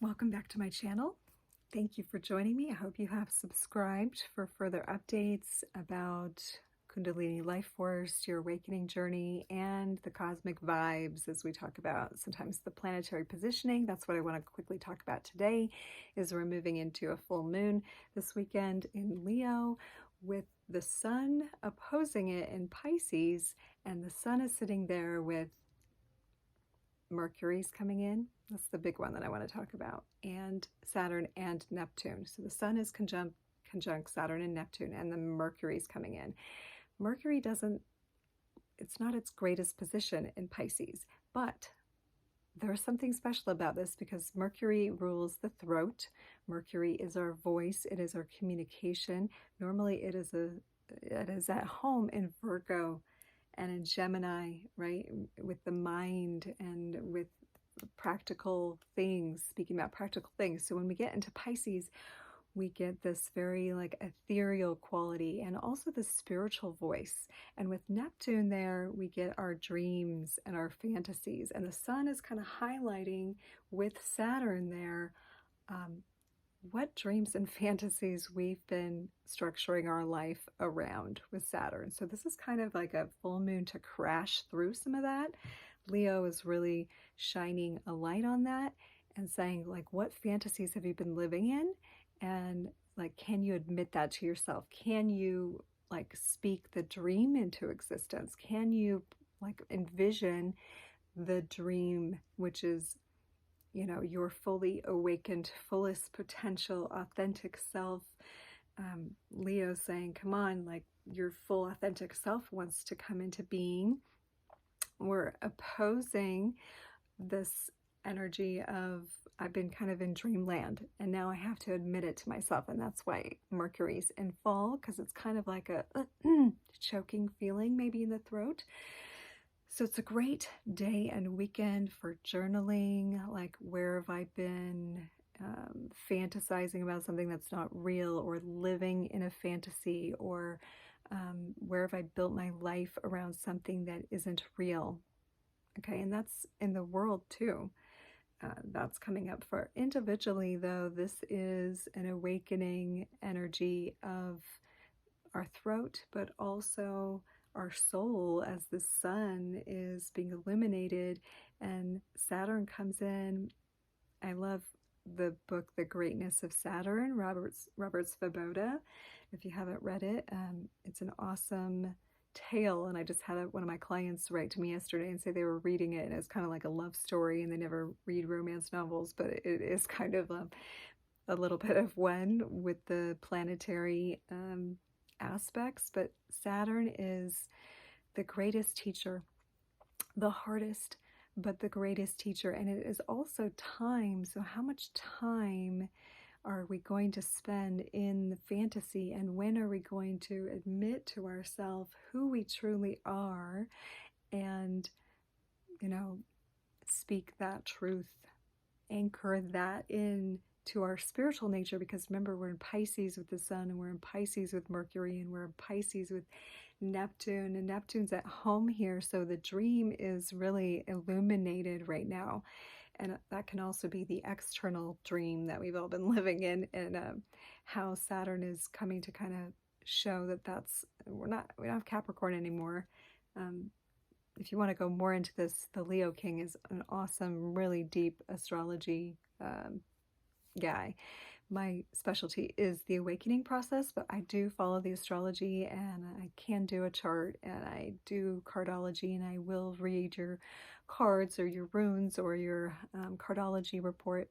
Welcome back to my channel. Thank you for joining me. I hope you have subscribed for further updates about Kundalini life force, your awakening journey, and the cosmic vibes as we talk about sometimes the planetary positioning. That's what I want to quickly talk about today, is we're moving into a full moon this weekend in Leo with the sun opposing it in Pisces, and the sun is sitting there with Mercury's coming in. That's the big one that I want to talk about. And Saturn and Neptune. So the sun is conjunct Saturn and Neptune, and the Mercury's coming in. Mercury it's not its greatest position in Pisces, but there's something special about this because Mercury rules the throat. Mercury is our voice. It is our communication. Normally it is at home in Virgo and in Gemini, right? With the mind and with practical things, speaking about practical things. So when we get into Pisces, we get this very like ethereal quality and also the spiritual voice. And with Neptune there, we get our dreams and our fantasies. And the sun is kind of highlighting with Saturn there what dreams and fantasies we've been structuring our life around with Saturn. So this is kind of like a full moon to crash through some of that. Leo is really shining a light on that and saying, like, what fantasies have you been living in? And like, can you admit that to yourself? Can you like speak the dream into existence? Can you like envision the dream, which is, you know, your fully awakened, fullest potential, authentic self? Leo saying, come on, like your full authentic self wants to come into being. We're opposing this energy of I've been kind of in dreamland and now I have to admit it to myself. And that's why Mercury's in fall, because it's kind of like a choking feeling maybe in the throat. So it's a great day and weekend for journaling, like where have I been fantasizing about something that's not real, or living in a fantasy, or where have I built my life around something that isn't real? Okay, and that's in the world too. That's coming up for individually, though. This is an awakening energy of our throat, but also our soul as the sun is being illuminated and Saturn comes in. I love the book The Greatness of Saturn, Robert Svoboda. If you haven't read it, it's an awesome tale, and I just had one of my clients write to me yesterday and say they were reading it and it's kind of like a love story, and they never read romance novels, but it is kind of a little bit of one with the planetary aspects. But Saturn is the greatest teacher, the hardest but the greatest teacher, and it is also time. So how much time are we going to spend in the fantasy, and when are we going to admit to ourselves who we truly are and, you know, speak that truth, anchor that in to our spiritual nature? Because remember, we're in Pisces with the sun, and we're in Pisces with Mercury, and we're in Pisces with Neptune, and Neptune's at home here. So the dream is really illuminated right now. And that can also be the external dream that we've all been living in, and how Saturn is coming to kind of show that we don't have Capricorn anymore. If you want to go more into this, the Leo King is an awesome, really deep astrology guy. My specialty is the awakening process, but I do follow the astrology, and I can do a chart, and I do cardology, and I will read your cards or your runes or your cardology report.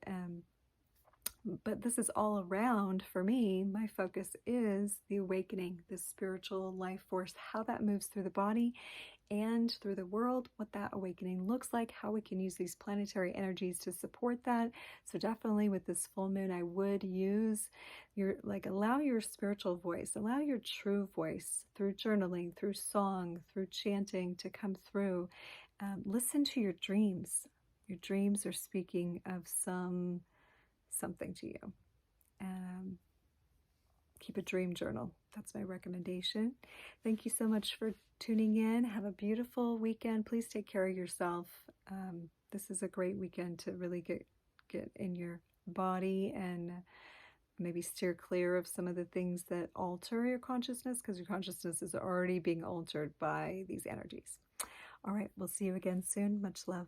But this is all around, for me, my focus is the awakening, the spiritual life force, how that moves through the body and through the world, what that awakening looks like, how we can use these planetary energies to support that. So definitely with this full moon, I would use allow your spiritual voice, allow your true voice through journaling, through song, through chanting to come through. Listen to your dreams. Your dreams are speaking of something to you. Keep a dream journal. That's my recommendation. Thank you so much for tuning in. Have a beautiful weekend. Please take care of yourself. This is a great weekend to really get in your body and maybe steer clear of some of the things that alter your consciousness, because your consciousness is already being altered by these energies. All right, we'll see you again soon. Much love.